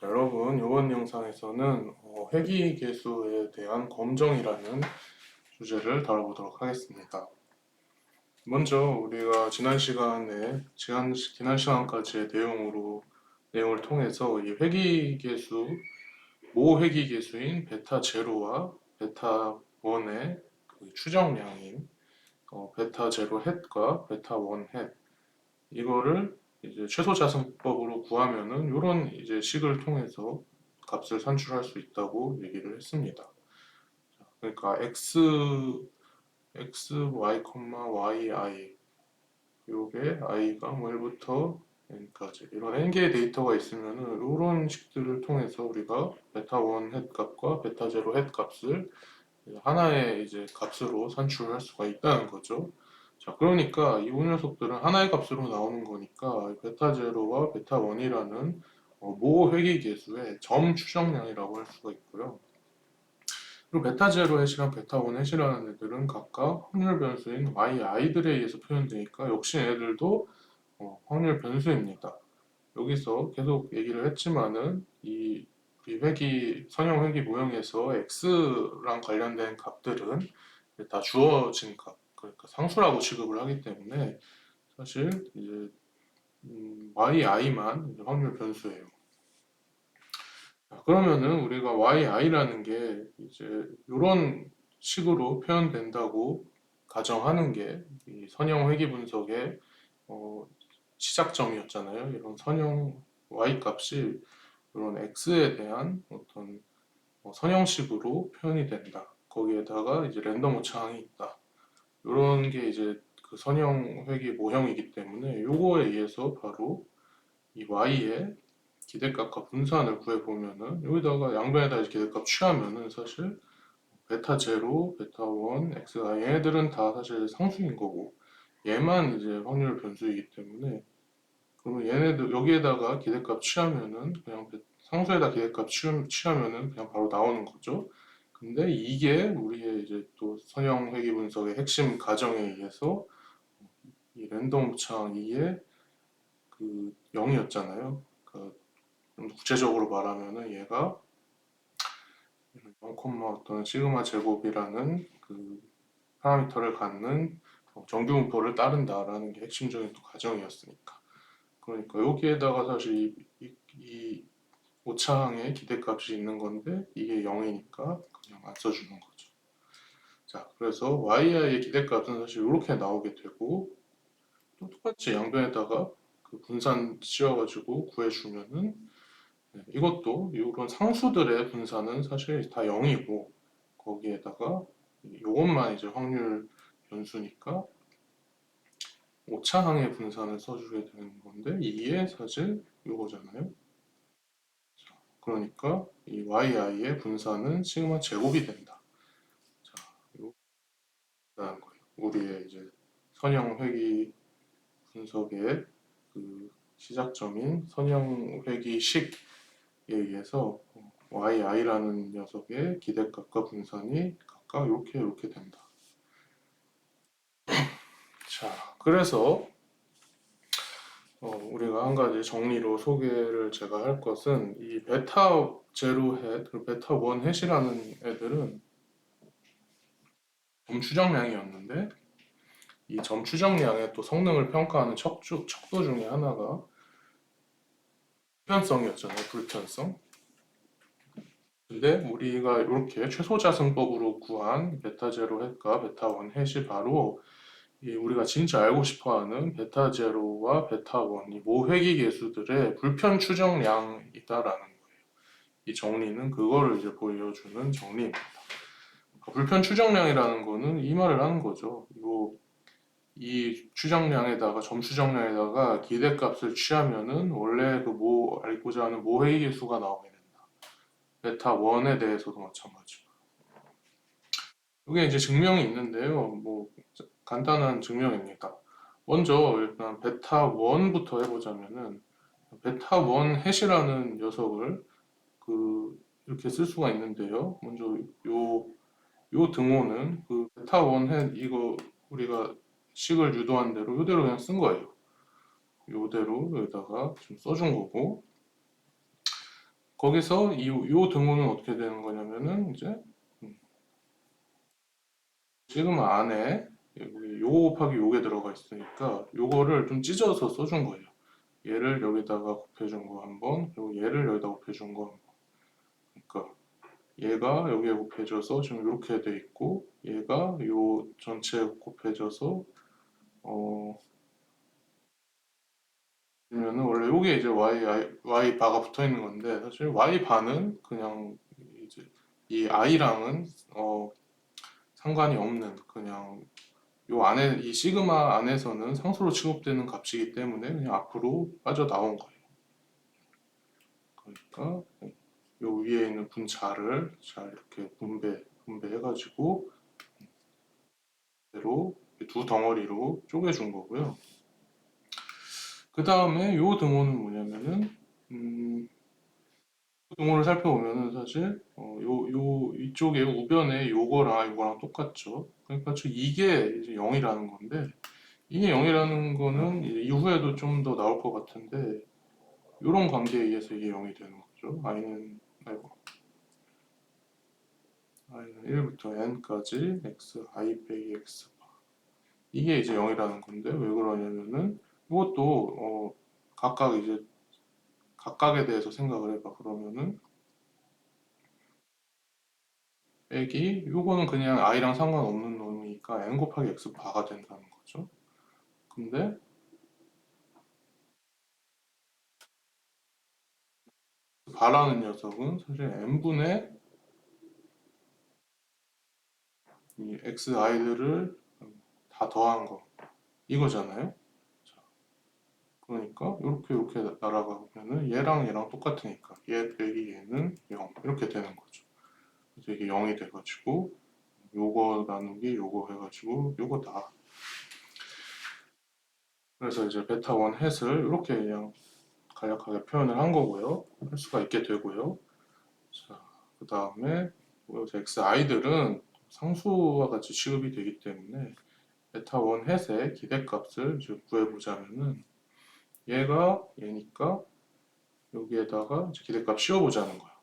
자, 여러분, 이번 영상에서는 회귀계수에 대한 검정이라는 주제를 다뤄보도록 하겠습니다. 먼저 우리가 지난 시간까지의 내용을 통해서 이 회귀계수, 모회귀계수인 베타 제로와 베타 1의 그 추정량인 베타 제로 햇과 베타 1 햇, 이거를 이제 최소자승법으로 구하면은 이런 이제 식을 통해서 값을 산출할 수 있다고 얘기를 했습니다. 그러니까 y, yi 요게 i가 뭐 1부터 n까지 이런 n개의 데이터가 있으면은 이런 식들을 통해서 우리가 베타 1 햇 값과 베타 제로 햇 값을 하나의 이제 값으로 산출할 수가 있다는 거죠. 자, 그러니까 이 녀석들은 하나의 값으로 나오는 거니까 베타 제로와 베타 1이라는 모 회귀계수의 점 추정량이라고 할 수가 있고요. 그리고 베타 제로 햇이랑 베타 1 햇이라는 애들은 각각 확률 변수인 yi들에 의해서 표현되니까 역시 얘들도 확률 변수입니다. 여기서 계속 얘기를 했지만은 이 선형 회귀 모형에서 x랑 관련된 값들은 다 주어진 값, 그러니까 상수라고 취급을 하기 때문에 사실 이제 yi만 이제 확률 변수예요. 자, 그러면은 우리가 yi라는 게 이제 이런 식으로 표현된다고 가정하는 게 이 선형 회귀 분석의 시작점이었잖아요. 이런 선형 y 값이 이런 x에 대한 어떤 선형식으로 표현이 된다. 거기에다가 이제 랜덤 오차항이 있다. 이런 게 이제 그 선형 회귀 모형이기 때문에 요거에 의해서 바로 이 y의 기대값과 분산을 구해보면은 여기다가 양변에다 이제 기대값 취하면은 사실 베타 제로, 베타 1, xi 얘네들은 다 사실 상수인 거고 얘만 이제 확률 변수이기 때문에 그러면 얘네들 여기에다가 기대값 취하면은 그냥 상수에다 기대값 취하면은 그냥 바로 나오는 거죠. 근데 이게 우리의 이제 또 선형 회귀 분석의 핵심 가정에 의해서 이 랜덤 오차항 2의 그 0이었잖아요. 그러니까 좀 구체적으로 말하면은 얘가 0, 어떤 시그마 제곱이라는 그 파라미터를 갖는 정규 분포를 따른다라는 게 핵심적인 또 가정이었으니까. 그러니까 여기에다가 사실 이 오차항의 기대값이 있는 건데 이게 0이니까 그냥 안 써주는 거죠. 자, 그래서 yi의 기대값은 사실 이렇게 나오게 되고 또 똑같이 양변에다가 그 분산 씌워가지고 구해주면은 이것도 이런 상수들의 분산은 사실 다 0이고 거기에다가 이것만 이제 확률 변수니까 오차항의 분산을 써주게 되는 건데 이게 사실 이거잖아요. 그러니까 이 yi의 분산은 시그마 제곱이 된다. 자, 이거라는 거예요. 우리의 이제 선형 회귀 분석의 그 시작점인 선형 회귀식에 의해서 yi라는 녀석의 기대값과 분산이 각각 이렇게 된다. 자, 그래서 우리가 한 가지 정리로 소개를 제가 할 것은 이 베타 제로 햇, 그리고 베타 원 햇이라는 애들은 점 추정량이었는데 이 점 추정량의 또 성능을 평가하는 척도 중에 하나가 불편성이었잖아요. 불편성. 근데 우리가 이렇게 최소자승법으로 구한 베타 제로 햇과 베타 원 햇이 바로 우리가 진짜 알고 싶어하는 베타 제로와 베타 원 이 모회귀 계수들의 불편 추정량이다라는 거예요. 이 정리는 그거를 이제 보여주는 정리입니다. 불편 추정량이라는 거는 이 말을 하는 거죠. 이 추정량에다가 점 추정량에다가 기대값을 취하면은 원래 그 알고자 하는 모회귀 계수가 나오게 된다. 베타 1에 대해서도 마찬가지고. 이게 이제 증명이 있는데요. 뭐 간단한 증명입니다. 먼저 일단 베타 1부터 해보자면은 베타 1 햇이라는 녀석을 이렇게 쓸 수가 있는데요. 먼저 요 등호는 그 베타 1 햇 이거 우리가 식을 유도한 대로 이대로 그냥 쓴 거예요. 이대로 여기다가 좀 써준 거고 거기서 요 등호는 어떻게 되는 거냐면은 이제 시그마 안에 여기 요거 곱하기 요게 들어가 있으니까 요거를 좀 찢어서 써준 거예요. 얘를 여기다가 곱해준 거 한 번, 그리고 얘를 여기다 곱해준 거 한 번. 그러니까 얘가 여기에 곱해져서 지금 이렇게 돼 있고 얘가 요 전체에 곱해져서 그러면은 원래 요게 이제 y 바가 붙어 있는 건데 사실 y 바는 그냥 이제 이 i랑은 상관이 없는 그냥 요 안에 이 시그마 안에서는 상수로 취급되는 값이기 때문에 그냥 앞으로 빠져나온 거예요. 그러니까 요 위에 있는 분자를 잘 이렇게 분배해가지고 대로 두 덩어리로 쪼개준 거고요. 그 다음에 요 등호는 뭐냐면은 등호를 살펴보면은 사실 요 이쪽에 우변에 요거랑 똑같죠. 그러니까 이게 이제 0이라는 건데 이게 0이라는 거는 이제 이후에도 좀 더 나올 것 같은데 이런 관계에 의해서 이게 0이 되는 거죠. i는 1부터 n까지 x i 빼기 x 이게 이제 0이라는 건데 왜 그러냐면은 이것도 각각 이제 각각에 대해서 생각을 해봐. 그러면은 빼기 요거는 그냥 i랑 상관없는 놈이니까 n 곱하기 x 바가 된다는 거죠. 근데 바라는 녀석은 사실 n분의 이 xi들을 다 더한 거 이거잖아요. 그러니까 이렇게 날아가면은 얘랑 똑같으니까 얘 빼기 얘는 0 이렇게 되는 거죠. 그래서 이게 0이 돼가지고 요거 나누기 요거 해가지고 요거 다. 그래서 이제 베타 원 햇을 이렇게 그냥 간략하게 표현을 한 거고요. 할 수가 있게 되고요. 자, 그 다음에 여기서 xi들은 상수와 같이 취급이 되기 때문에 베타 원 햇의 기대값을 이제 구해보자면은 얘가 얘니까 여기에다가 이제 기대값 씌워보자는 거야.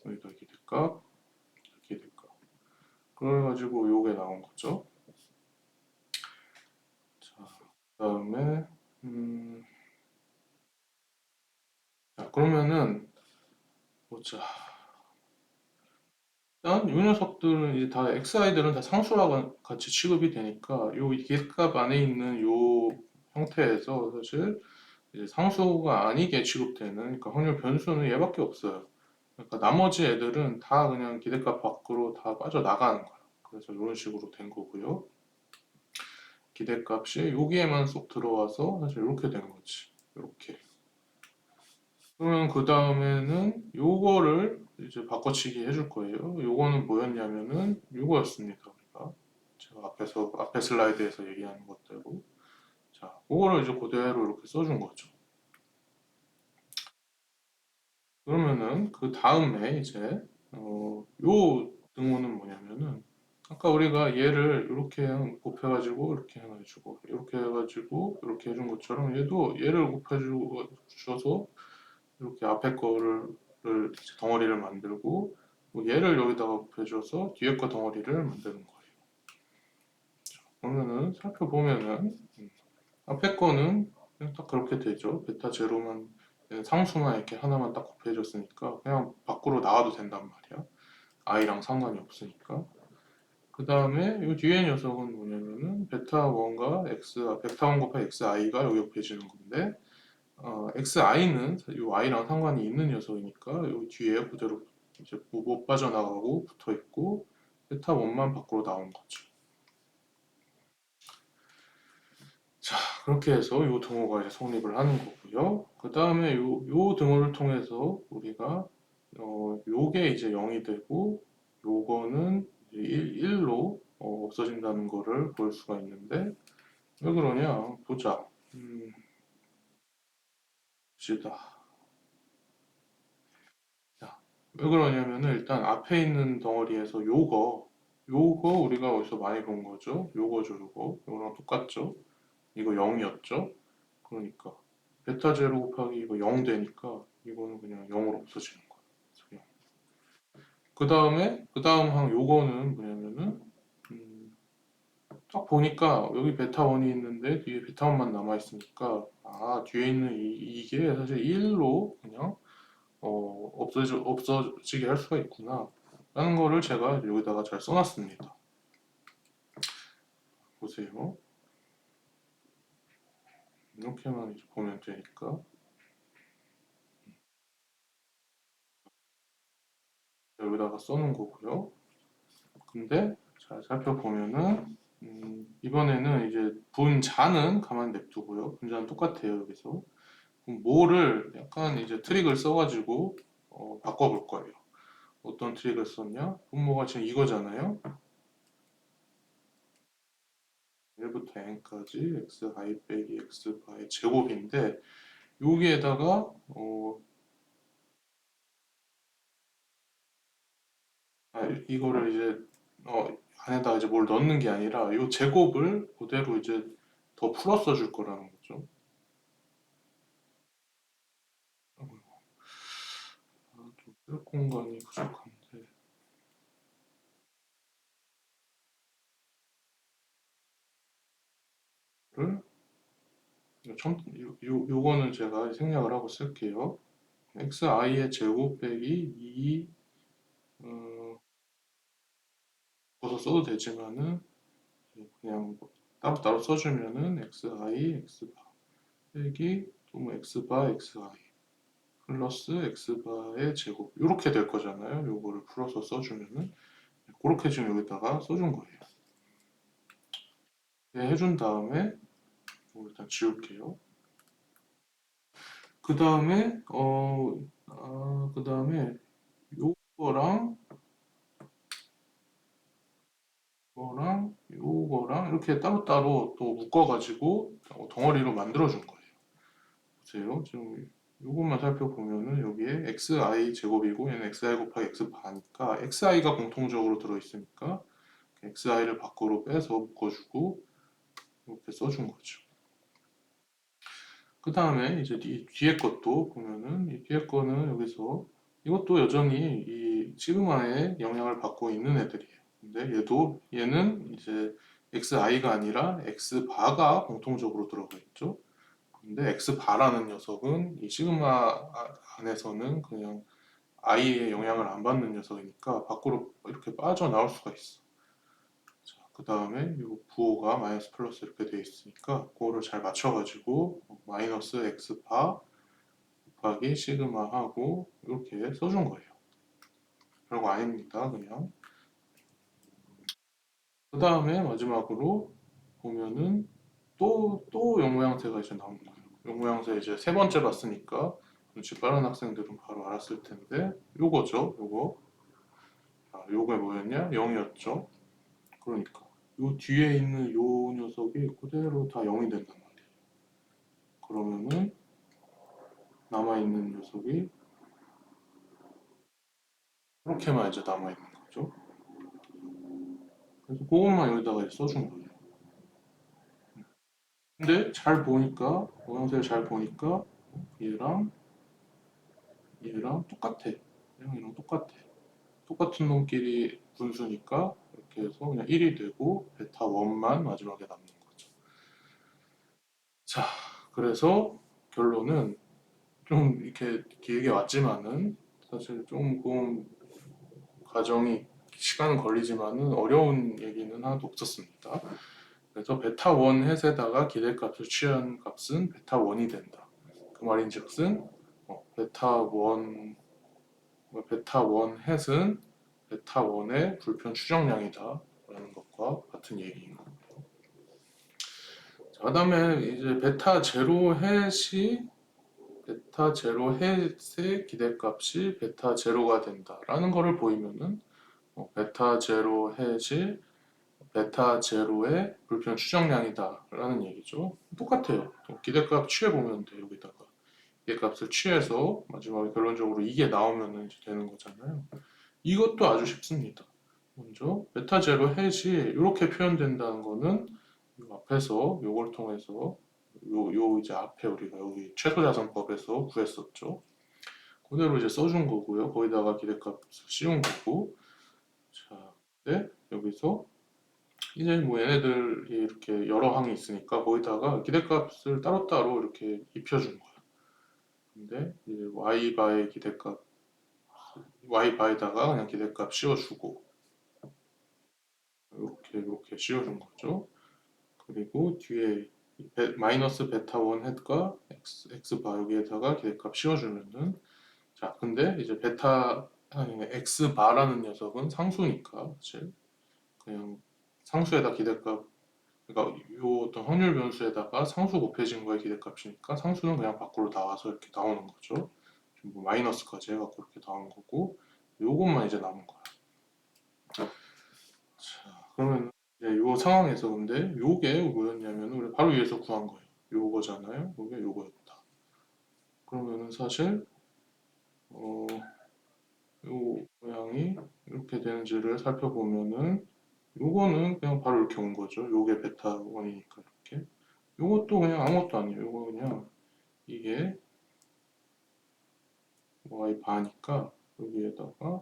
여기다 기대값. 그래가지고 요게 나온 거죠. 자, 그다음에 자 그러면은 보자. 일단 이 녀석들은 이제 다 xi들은 다 상수와 같이 취급이 되니까 요 기대값 안에 있는 요 형태에서 사실 이제 상수가 아니게 취급되는 그러니까 확률 변수는 얘밖에 없어요. 그러니까 나머지 애들은 다 그냥 기대값 밖으로 다 빠져나가는 거야. 그래서 이런 식으로 된 거고요. 기대값이 여기에만 쏙 들어와서 사실 이렇게 된 거지. 이렇게. 그러면 그 다음에는 요거를 이제 바꿔치기 해줄 거예요. 요거는 뭐였냐면은 요거였습니다. 우리가 제가 앞에 슬라이드에서 얘기하는 것대로 자, 그거를 이제 그대로 이렇게 써준 거죠. 그러면은 그 다음에 이제 요 등호는 뭐냐면은 아까 우리가 얘를 이렇게 곱해가지고 이렇게 해가지고 이렇게 해가지고 이렇게 해준 것처럼 얘도 얘를 곱해주셔서 이렇게 앞에 거를 덩어리를 만들고 뭐 얘를 여기다가 곱해줘서 뒤에 거 덩어리를 만드는 거예요. 그러면은 살펴보면은 앞에 거는 그냥 딱 그렇게 되죠. 베타 제로만 상수만 이렇게 하나만 딱 곱해줬으니까 그냥 밖으로 나와도 된단 말이야. i랑 상관이 없으니까. 그 다음에 이 뒤에 녀석은 뭐냐면은 베타 1과 베타 1 곱하기 xi가 여기 곱해지는 건데 xi는 이 y랑 상관이 있는 녀석이니까 여기 뒤에 그대로 이제 못 빠져나가고 붙어 있고 베타 1만 밖으로 나온 거죠. 자, 그렇게 해서 이 등호가 이제 성립을 하는 거고요. 그 다음에 요 등호를 통해서 우리가 요게 이제 0이 되고 요거는 이제 1로 없어진다는 거를 볼 수가 있는데 왜 그러냐 보자. 봅시다. 자, 왜 그러냐면은 일단 앞에 있는 덩어리에서 요거 우리가 어디서 많이 본 거죠. 요거죠, 요거랑 똑같죠. 이거 0이었죠. 그러니까 베타 제로 곱하기 이거 0 되니까 이거는 그냥 0으로 없어지는 거예요. 그 다음 항 요거는 뭐냐면은 딱 보니까 여기 베타 1이 있는데 뒤에 베타 1만 남아 있으니까 뒤에 있는 이게 사실 1로 그냥 없어지게 할 수가 있구나 라는 거를 제가 여기다가 잘 써놨습니다. 보세요. 이렇게만 이제 보면 되니까 여기다가 써놓은 거고요. 근데 잘 살펴보면은 이번에는 이제 분자는 가만히 냅두고요. 분자는 똑같아요. 여기서 그럼 뭐를 약간 이제 트릭을 써가지고 바꿔볼 거예요. 어떤 트릭을 썼냐? 분모가 지금 이거잖아요. 1부터 n까지 xi 빼기 x바의 제곱인데 여기에다가 이거를 이제 안에다가 이제 뭘 넣는 게 아니라 이 제곱을 그대로 이제 더 풀어 줄 거라는 거죠. 좀 쓸 공간이 부족한데 를 요거는 제가 생략을 하고 쓸게요. xi의 제곱 빼기 2 벗어 써도 되지만은 그냥 따로따로 써주면은 xi x바 빼기 또 뭐 x바 xi 플러스 x바의 제곱 이렇게 될 거잖아요. 요거를 풀어서 써주면은 그렇게 지금 여기다가 써준 거예요. 네, 해준 다음에 일단 지울게요. 그 다음에 그 다음에 요거랑 요거랑 이렇게 따로따로 또 묶어가지고 덩어리로 만들어준 거예요. 보세요. 지금 요것만 살펴보면은 여기에 xi 제곱이고 얘는 xi 곱하기 x 바니까 xi가 공통적으로 들어있으니까 xi를 밖으로 빼서 묶어주고 이렇게 써준 거죠. 그 다음에 이제 뒤에 것도 보면은 이 뒤에 거는 여기서 이것도 여전히 이 시그마의 영향을 받고 있는 애들이에요. 근데 얘는 이제 xi가 아니라 x바가 공통적으로 들어가 있죠. 근데 x바라는 녀석은 이 시그마 안에서는 그냥 i의 영향을 안 받는 녀석이니까 밖으로 이렇게 빠져나올 수가 있어. 그 다음에 이 부호가 마이너스 플러스 이렇게 되어 있으니까 그거를 잘 맞춰가지고 마이너스 x바 곱하기 시그마 하고 이렇게 써준 거예요. 별거 아닙니다. 그냥 그 다음에 마지막으로 보면은 또 영모양새가 이제 나온 거예요. 영모양새 이제 세 번째 봤으니까 눈치 빠른 학생들은 바로 알았을 텐데 요거죠. 요게 뭐였냐? 0이었죠. 그러니까 요 뒤에 있는 요 녀석이 그대로 다 0이 된단 말이에요. 그러면은 남아있는 녀석이 이렇게만 이제 남아있는 거죠. 그래서 그것만 여기다가 이제 써준 거예요. 근데 잘 보니까 모양새를 잘 보니까 얘랑 똑같아. 얘랑 똑같아. 똑같은 놈끼리 분수니까 이렇게 해서 그냥 1이 되고 베타 1만 마지막에 남는 거죠. 자, 그래서 결론은 좀 이렇게 길게 왔지만은 사실 조금 과정이 시간은 걸리지만은 어려운 얘기는 하나도 없었습니다. 그래서 베타 1 햇에다가 기대값을 취한 값은 베타 1이 된다. 그 말인즉슨 베타 1 햇은 베타 1의 불편 추정량이다 라는 것과 같은 얘기인 거고요. 자, 그다음에 이제 베타 제로 햇의 기대값이 베타 제로가 된다라는 것을 보이면은 베타 제로 햇이 베타 제로의 불편 추정량이다라는 얘기죠. 똑같아요. 기대값 취해보면 돼요. 여기다가 기대값을 취해서 마지막에 결론적으로 이게 나오면 이제 되는 거잖아요. 이것도 아주 쉽습니다. 먼저 베타 제로 햇이 이렇게 표현된다는 거는 요 앞에서 요걸 통해서 요 이제 앞에 우리가 여기 최소자산법에서 구했었죠. 그대로 이제 써준 거고요. 거기다가 기대값 씌운 거고. 자, 네, 여기서 이제 뭐 얘네들이 이렇게 여러 항이 있으니까 거기다가 기대값을 따로따로 이렇게 입혀준 거야. 근데 이제 y 바의 기대값, y 바에다가 그냥 기대값 씌워주고 이렇게 씌워준 거죠. 그리고 뒤에 마이너스 베타 1 햇과 x 바 여기에다가 기대값 씌워주면은 자, 근데 이제 베타 아니 x 바라는 녀석은 상수니까 사실 그냥 상수에다 기대값 그러니까 요 어떤 확률 변수에다가 상수 곱해진 거의 기대값이니까 상수는 그냥 밖으로 나와서 이렇게 나오는 거죠. 뭐 마이너스까지 해갖고 이렇게 나온 거고 요것만 이제 남은 거야. 자, 그러면 이제 요 상황에서 근데 요게 뭐였냐면 우리 바로 위에서 구한 거예요. 요거잖아요. 요게 요거였다. 그러면은 사실 어, 요 모양이 이렇게 되는지를 살펴보면은 요거는 그냥 바로 이렇게 온 거죠. 요게 베타 원이니까 이렇게. 요것도 그냥 아무것도 아니에요. 요거 그냥 이게 y 바니까 여기에다가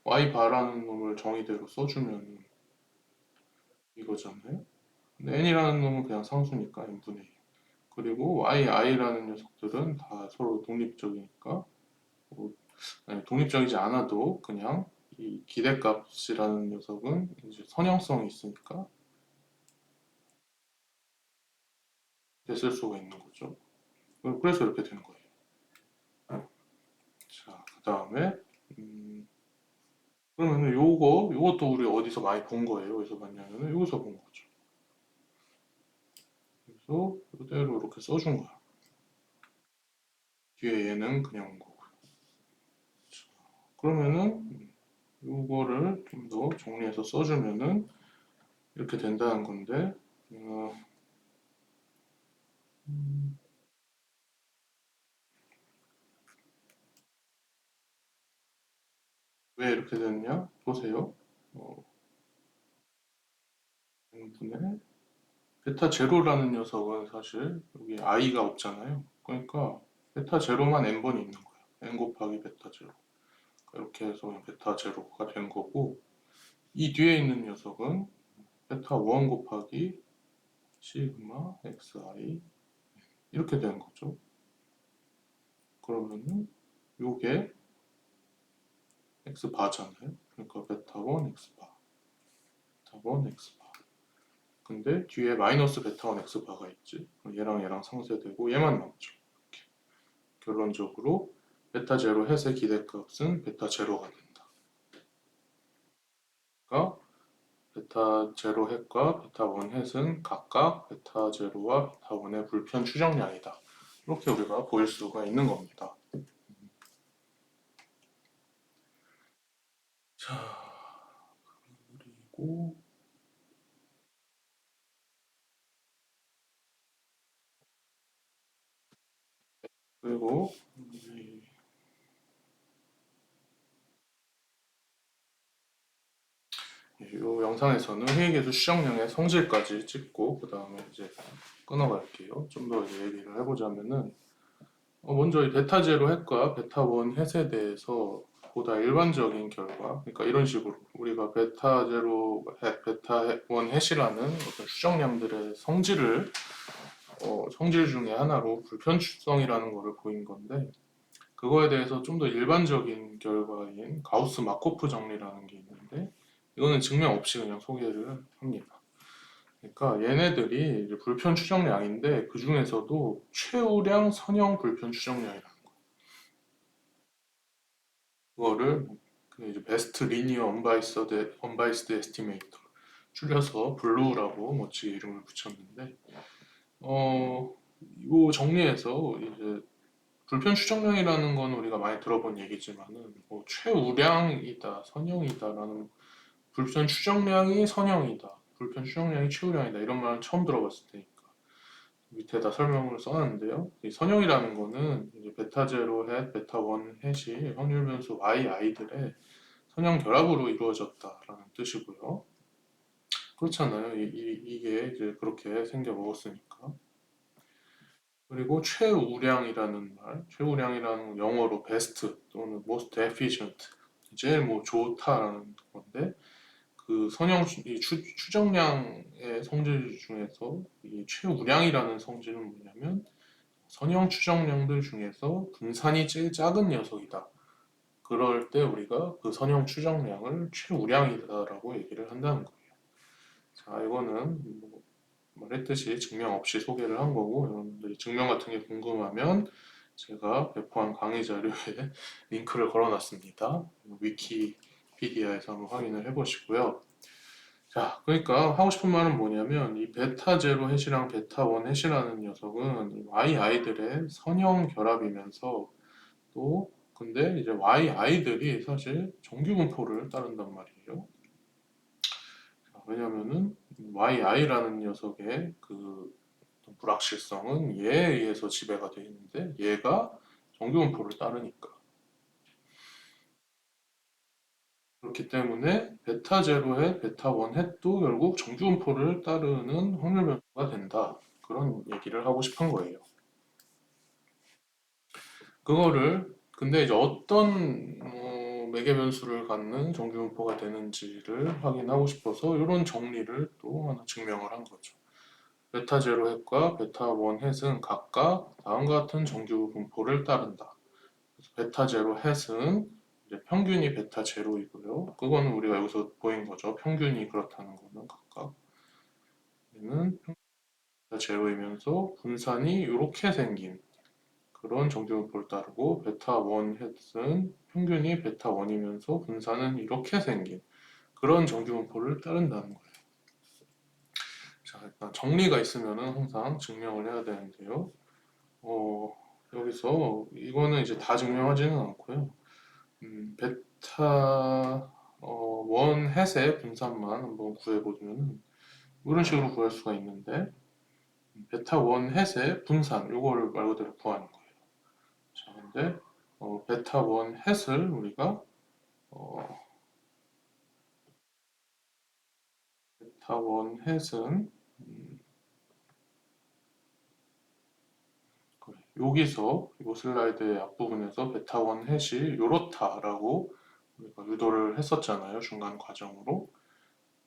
y 바라는 놈을 정의대로 써주면 이거잖아요. 근데 n이라는 놈은 그냥 상수니까 n분의 1. 그리고 yi라는 녀석들은 다 서로 독립적이니까 뭐, 아니, 독립적이지 않아도 그냥 이 기대값이라는 녀석은 이제 선형성이 있으니까 됐을 수가 있는 거죠. 그래서 이렇게 되는 거예요. 자, 그 다음에 그러면은 요것도 우리 어디서 많이 본 거예요. 어디서 봤냐면은 여기서 본 거죠. 그래서 이대로 이렇게 써준 거야. 뒤에 얘는 그냥 온 거고. 그러면은 요거를 좀 더 정리해서 써주면은 이렇게 된다는 건데 왜 이렇게 됐냐? 보세요. n분의 베타 제로라는 녀석은 사실 여기 i가 없잖아요. 그러니까 베타 제로만 n번이 있는 거야. n 곱하기 베타 제로. 이렇게 해서 그냥 베타 제로가 된 거고 이 뒤에 있는 녀석은 베타 1 곱하기 시그마 xi 이렇게 되는 거죠. 그러면은 요게 x 바잖아요. 그러니까 베타 1 x 바, 베타 1 x 바. 근데 뒤에 마이너스 베타 1 x 바가 있지. 얘랑 얘랑 상쇄되고 얘만 남죠. 이렇게. 결론적으로 베타 제로 햇의 기대값은 베타 제로가 된다. 그러니까 베타 제로 햇과 베타 1 햇은 각각 베타 제로와 베타 1의 불편 추정량이다. 이렇게 우리가 보일 수가 있는 겁니다. 자, 그리고 그리고 이 영상에서는 회의계수 시정량의 성질까지 찍고 그 다음에 이제 끊어갈게요. 좀 더 이제 얘기를 해보자면은 먼저 이 베타 제로 햇과 베타 1 햇에 대해서 보다 일반적인 결과, 그러니까 이런 식으로 우리가 베타 제로 햇, 베타 1 햇이라는 어떤 추정량들의 성질을 성질 중에 하나로 불편추성이라는 것을 보인 건데 그거에 대해서 좀 더 일반적인 결과인 가우스 마코프 정리라는 게 있는데 이거는 증명 없이 그냥 소개를 합니다. 그러니까 얘네들이 이제 불편 추정량인데 그 중에서도 최우량 선형 불편 추정량이라는 거. 그거를 그 이제 베스트 리니어 언바이스드 에스티메이터 줄여서 블루라고 멋지게 이름을 붙였는데 이 정리해서 이제 불편 추정량이라는 건 우리가 많이 들어본 얘기지만은 뭐 최우량이다, 선형이다라는 불편 추정량이 선형이다, 불편 추정량이 최우량이다 이런 말은 처음 들어봤을 테니까 밑에다 설명을 써놨는데요. 이 선형이라는 거는 이제 베타 제로 햇, 베타 1 햇이 확률 변수 yi들의 선형 결합으로 이루어졌다라는 뜻이고요. 그렇잖아요. 이게 이제 그렇게 생겨 먹었으니까. 그리고 최우량이라는 말, 최우량이라는 영어로 best 또는 most efficient, 제일 뭐 좋다라는 건데 그 이 추정량의 성질 중에서 이 최우량이라는 성질은 뭐냐면 선형 추정량들 중에서 분산이 제일 작은 녀석이다. 그럴 때 우리가 그 선형 추정량을 최우량이다라고 얘기를 한다는 거예요. 자, 이거는 뭐 말했듯이 증명 없이 소개를 한 거고 여러분들이 증명 같은 게 궁금하면 제가 배포한 강의 자료에 링크를 걸어놨습니다. 위키피디아에서 한번 확인을 해보시고요. 자, 그러니까 하고 싶은 말은 뭐냐면 이 베타 제로 해시랑 베타 원 해시라는 녀석은 yi들의 선형 결합이면서 또 근데 이제 yi들이 사실 정규 분포를 따른단 말이에요. 자, 왜냐면은 yi라는 녀석의 그 불확실성은 얘에 의해서 지배가 되어 있는데 얘가 정규 분포를 따르니까 그렇기 때문에 베타 제로의 베타 원 햇도 결국 정규 분포를 따르는 확률 변수가 된다. 그런 얘기를 하고 싶은 거예요. 그거를 근데 이제 어떤 매개 변수를 갖는 정규 분포가 되는지를 확인하고 싶어서 이런 정리를 또 하나 증명을 한 거죠. 베타 제로 햇과 베타 원 햇은 각각 다음과 같은 정규 분포를 따른다. 그래서 베타 제로 햇은 이제 평균이 베타 제로이고요. 그거는 우리가 여기서 보인 거죠. 평균이 그렇다는 거는 각각 얘는 베타 제로이면서 분산이 이렇게 생긴 그런 정규분포를 따르고 베타 원 햇은 평균이 베타 원이면서 분산은 이렇게 생긴 그런 정규분포를 따른다는 거예요. 자, 일단 정리가 있으면은 항상 증명을 해야 되는데요. 여기서 이거는 이제 다 증명하지는 않고요. 베타 원 햇의 분산만 한번 구해보면 이런 식으로 구할 수가 있는데 베타 원 햇의 분산 이거를 말 그대로 구하는 거예요. 자, 근데 베타 원 햇을 우리가 어, 베타 원 햇은 그래, 여기서 이 슬라이드의 앞부분에서 베타 원 햇이 요렇다라고 우리가 유도를 했었잖아요. 중간 과정으로.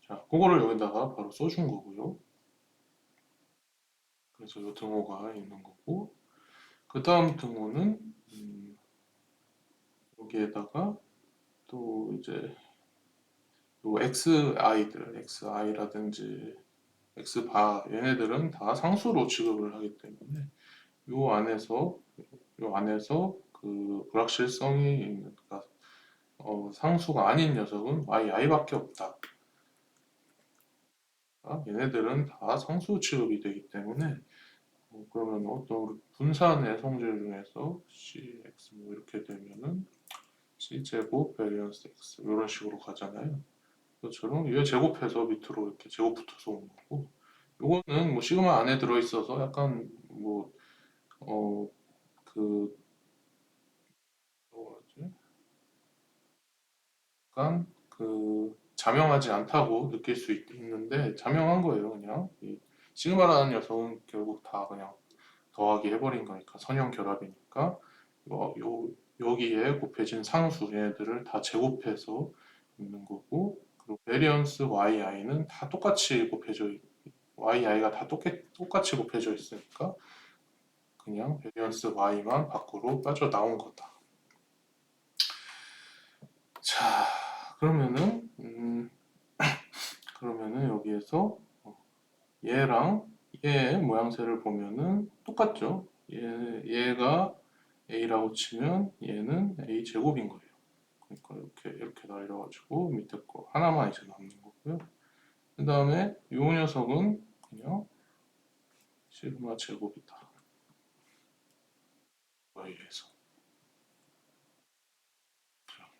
자, 그거를 여기다가 바로 써준 거고요. 그래서 이 등호가 있는 거고 그 다음 등호는 여기에다가 또 이제 요 xi라든지 x바 얘네들은 다 상수로 취급을 하기 때문에 요 안에서 그 불확실성이 있는 그러니까 상수가 아닌 녀석은 yi밖에 없다. 얘네들은 다 상수 취급이 되기 때문에 그러면 어떤 분산의 성질 중에서 cx 뭐 이렇게 되면은 c제곱 베리언스 x 이런 식으로 가잖아요. 그것처럼 얘 제곱해서 밑으로 이렇게 제곱 붙어서 오는 거고 요거는 뭐 시그마 안에 들어있어서 약간 뭐그 뭐지 약간 그 자명하지 않다고 느낄 수 있는데 자명한 거예요 그냥 이 시그마라는 녀석은 결국 다 그냥 더하기 해버린 거니까 선형 결합이니까 여기에 곱해진 상수 얘네들을 다 제곱해서 있는 거고 그리고 베리언스 yi는 다 똑같이 yi가 다 똑같이 곱해져 있으니까 그냥 베리언스 y만 밖으로 빠져나온 거다. 자, 그러면은 여기에서 얘랑 얘의 모양새를 보면은 똑같죠? 얘가 a라고 치면 얘는 a 제곱인 거예요. 그러니까 이렇게 날려가지고 밑에 거 하나만 이제 남는 거고요. 그 다음에 이 녀석은 그냥 시그마 제곱이다. 거에 의해서.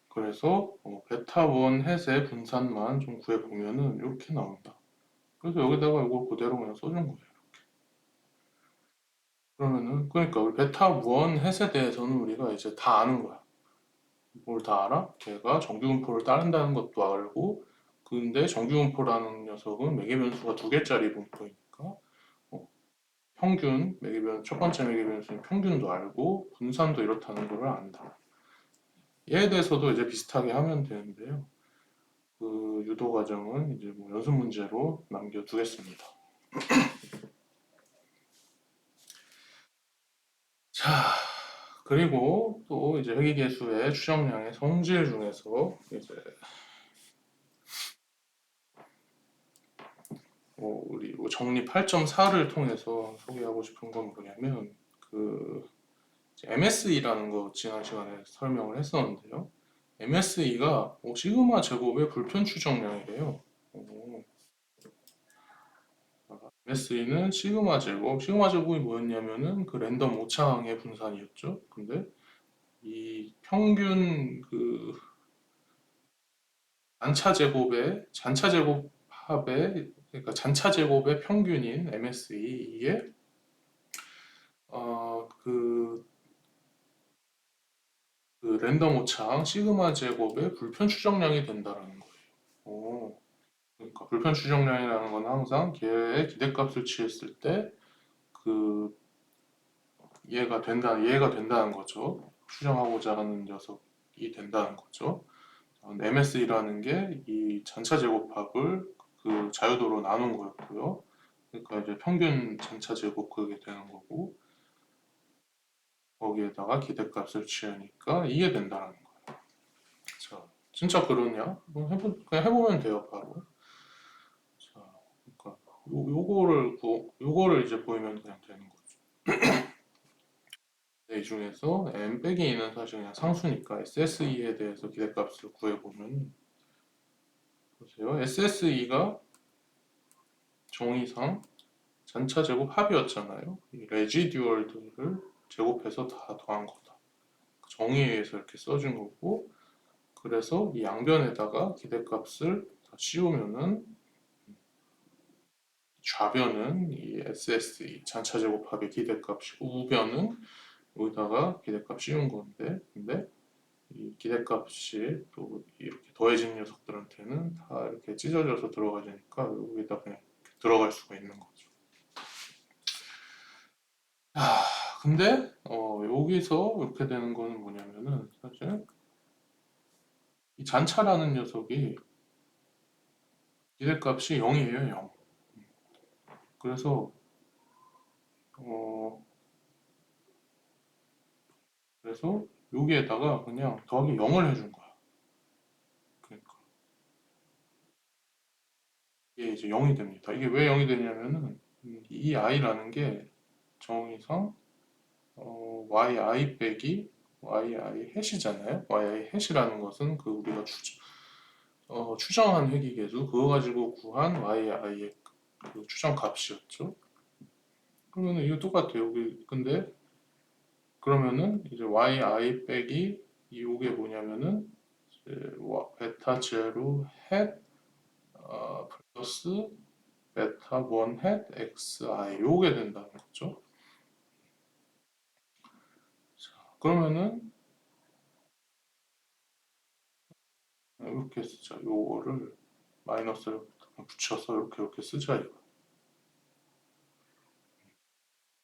그래서 베타 원 햇의 분산만 좀 구해보면은 이렇게 나온다. 그래서 여기다가 이걸 그대로 그냥 써준 거예요. 그러면은 그러니까 우리 베타 원 햇에 대해서는 우리가 이제 다 아는 거야. 뭘 다 알아? 걔가 정규분포를 따른다는 것도 알고 근데 정규분포라는 녀석은 매개 변수가 두 개짜리 분포이니까 평균 매개변 첫 번째 매개변수는 평균도 알고 분산도 이렇다는 걸 안다. 얘에 대해서도 이제 비슷하게 하면 되는데요. 그 유도 과정은 이제 뭐 연습 문제로 남겨두겠습니다. 자, 그리고 또 이제 회귀계수의 추정량의 성질 중에서 이제 우리 정리 8.4를 통해서 소개하고 싶은 건 뭐냐면 그 MSE라는 거 지난 시간에 설명을 했었는데요. MSE가 시그마 제곱의 불편 추정량이래요. MSE는 시그마 제곱이 뭐였냐면은 그 랜덤 오차항의 분산이었죠. 근데 이 평균 그 잔차 제곱합의 그러니까 잔차 제곱의 평균인 MSE 이게 그 랜덤 오차항 시그마 제곱의 불편 추정량이 된다라는 거예요. 그러니까 불편 추정량이라는 건 항상 걔의 기대값을 취했을 때 그 얘가 된다는 거죠. 추정하고자 하는 녀석이 된다는 거죠. MSE라는 게 이 잔차 제곱합을 그 자유도로 나눈 거였고요. 그러니까 이제 평균 잔차 제곱 그게 되는 거고 거기에다가 기대값을 취하니까 이게 된다는 거예요. 자, 진짜 그러냐? 그냥 해보면 돼요, 바로. 자, 그러니까 요거를 이제 보이면 그냥 되는 거죠. 네, 이 중에서 m 빼기 2는 사실 그냥 상수니까 SSE에 대해서 기대값을 구해보면 보세요. SSE가 정의상 잔차 제곱 합이었잖아요. 이 레지듀얼들을 제곱해서 다 더한 거다. 정의에 의해서 이렇게 써준 거고 그래서 이 양변에다가 기대값을 다 씌우면은 좌변은 이 SSE 잔차 제곱합의 기대값이고 우변은 여기다가 기대값 씌운 건데 근데 이 기대값이 또 이렇게 더해진 녀석들한테는 다 이렇게 찢어져서 들어가지니까 여기다 그냥 들어갈 수가 있는 거죠. 근데 여기서 이렇게 되는 거는 뭐냐면은 사실 이 잔차라는 녀석이 기대값이 0이에요, 0. 그래서 어 그래서 여기에다가 그냥 더하기 0을 해준 거야. 그러니까 이게 이제 0이 됩니다. 이게 왜 0이 되냐면은 이 i라는 게 정의상 yi 빼기 yi 해시잖아요. yi 해시라는 것은 그 우리가 추정한 회귀계수 그거 가지고 구한 yi의 그 추정 값이었죠. 그러면은 이거 똑같아요. 여기 근데 그러면은 이제 yi 빼기 이게 뭐냐면은 이제 베타 제로 햇 플러스 베타 원 햇 xi 요게 된다는 거죠. 자, 그러면은 이렇게 쓰자. 요거를 마이너스를 붙여서 이렇게 쓰자 이거.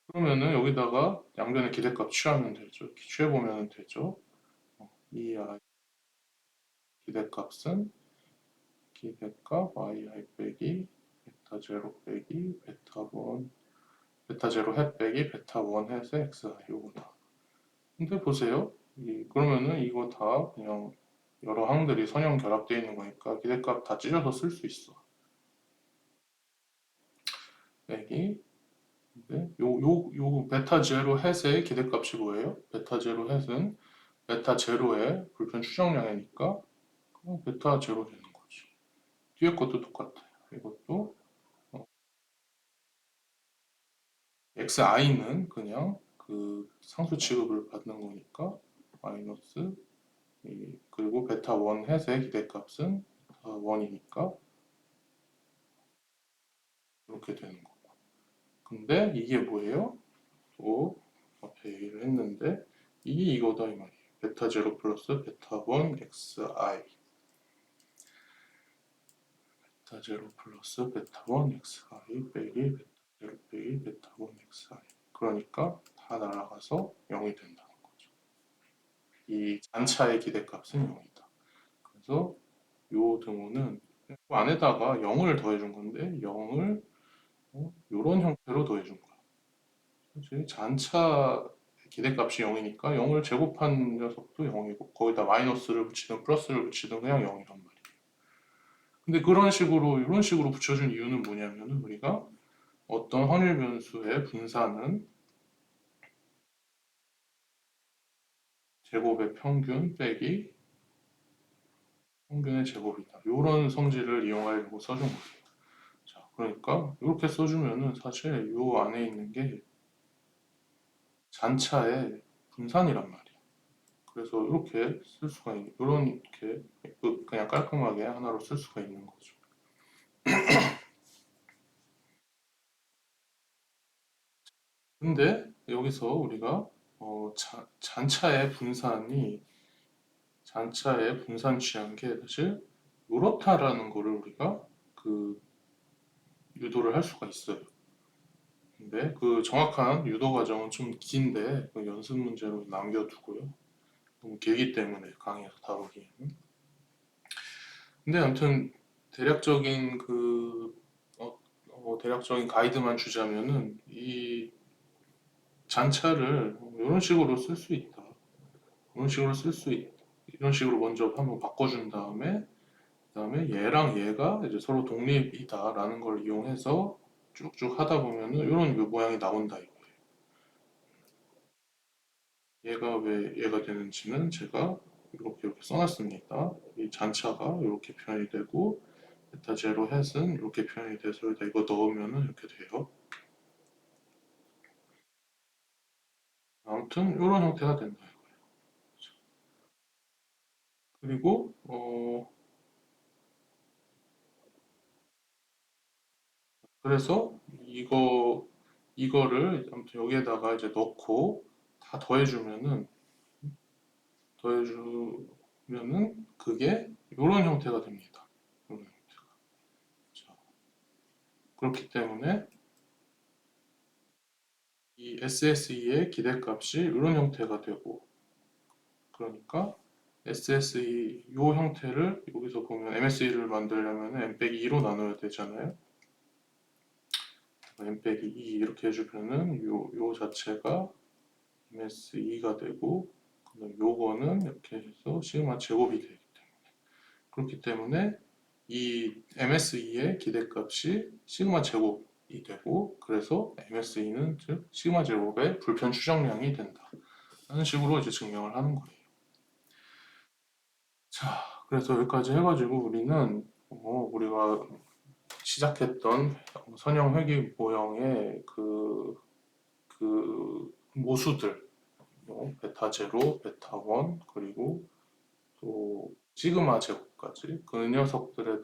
그러면은 여기다가 양변의 기대값 취하면 되죠. 이렇게 취해보면 되죠. 이 기대값은 기대값 yi 빼기 베타 제로 빼기 베타 제로 햇 빼기 베타 원 햇의 xi 요거다. 근데 보세요. 그러면은 이거 다 그냥 여러 항들이 선형 결합되어 있는 거니까 기대값 다 찢어서 쓸 수 있어. 빼기 요 베타 제로 햇의 기대값이 뭐예요? 베타 제로 햇은 베타 제로의 불편 추정량이니까 베타 제로 되는 거지. 뒤에 것도 똑같아요. 이것도 xi는 그냥 그 상수 취급을 받는 거니까 마이너스 그리고 베타 1 햇의 기대값은 베타 1이니까 이렇게 되는 거고. 근데 이게 뭐예요? 또 앞에 얘기를 했는데 이게 이거다 이 말이에요. 베타 제로 플러스 베타 1 xi 베타 제로 플러스 베타 1 xi 빼기 베타 제로 빼기 베타 1 xi. 그러니까 다 날아가서 0이 된다는 거죠. 이 잔차의 기대값은 0이다. 그래서 요 등호는 그 안에다가 0을 더해준 건데 0을 이런 형태로 더해준 거야. 그렇지? 잔차 기대값이 0이니까 0을 제곱한 녀석도 0이고 거기다 마이너스를 붙이든 플러스를 붙이든 그냥 0이란 말이에요. 근데 그런 식으로 이런 식으로 붙여준 이유는 뭐냐면은 우리가 어떤 확률 변수의 분산은 제곱의 평균 빼기 평균의 제곱이다. 이런 성질을 이용하려고 써준 거예요. 자, 그러니까 이렇게 써주면은 사실 요 안에 있는 게 잔차의 분산이란 말이야. 그래서 이렇게 쓸 수가 있는, 이렇게 그냥 깔끔하게 하나로 쓸 수가 있는 거죠. 근데 여기서 우리가 잔차의 분산 취한 게 사실 이렇다라는 거를 우리가 그 유도를 할 수가 있어요. 근데 그 정확한 유도 과정은 좀 긴데 그 연습 문제로 남겨두고요. 너무 길기 때문에 강의에서 다루기에는. 근데 아무튼 대략적인 대략적인 가이드만 주자면은 이 잔차를 이런 식으로 쓸 수 있다. 이런 식으로 쓸 수 있. 이런 식으로 먼저 한번 바꿔준 다음에 얘랑 얘가 이제 서로 독립이다라는 걸 이용해서 쭉쭉 하다 보면은 이런 모양이 나온다 이거예요. 얘가 왜 얘가 되는지는 제가 이렇게 써놨습니다. 이 잔차가 이렇게 표현이 되고 베타 제로 햇은 이렇게 표현이 돼서 이거 넣으면은 이렇게 돼요. 아무튼 이런 형태가 된다 이거예요. 그리고 그래서 이거를 아무튼 여기에다가 이제 넣고 다 더해주면은 그게 이런 형태가 됩니다. 이런 형태가. 자, 그렇기 때문에 이 SSE의 기대값이 이런 형태가 되고 그러니까 SSE 요 형태를 여기서 보면 MSE를 만들려면 M-2로 나눠야 되잖아요. M-2 이렇게 해주면은 요 자체가 MSE가 되고 그다음 요거는 이렇게 해서 시그마 제곱이 되기 때문에 그렇기 때문에 이 MSE의 기대값이 시그마 제곱이 되고 그래서 MSE는 즉 시그마 제곱의 불편 추정량이 된다. 라는 식으로 이제 증명을 하는 거예요. 자, 그래서 여기까지 해가지고 우리가 시작했던 선형 회귀 모형의 그 모수들, 베타 제로, 베타 원, 그리고 또 시그마 제곱까지 그 녀석들에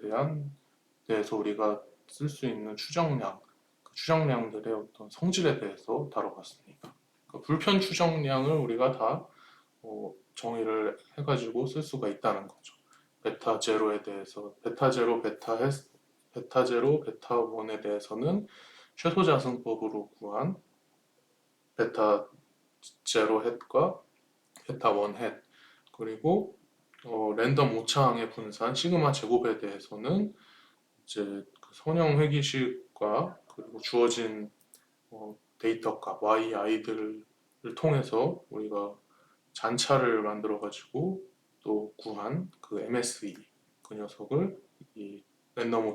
대해서 우리가 쓸 수 있는 추정량, 그 추정량들의 어떤 성질에 대해서 다뤄봤습니다. 그 불편 추정량을 우리가 다 정의를 해가지고 쓸 수가 있다는 거죠. 베타 제로에 대해서 베타 제로, 베타 원에 대해서는 최소자승법으로 구한 베타 제로 햇과 베타 원 햇, 그리고 랜덤 오차항의 분산 시그마 제곱에 대해서는 이제 그 선형 회귀식과 그리고 주어진 데이터 값 yi들을 통해서 우리가 잔차를 만들어 가지고 또 구한 그 MSE 그 녀석을 이 랜덤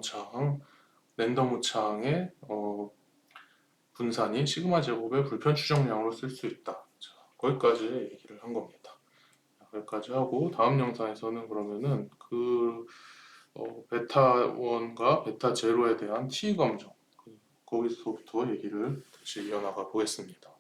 오차항의 분산인 시그마 제곱의 불편 추정량으로 쓸 수 있다. 자, 거기까지 얘기를 한 겁니다. 여기까지 하고 다음 영상에서는 그러면은 베타 1과 베타 제로에 대한 T 검정 거기서부터 얘기를 다시 이어나가 보겠습니다.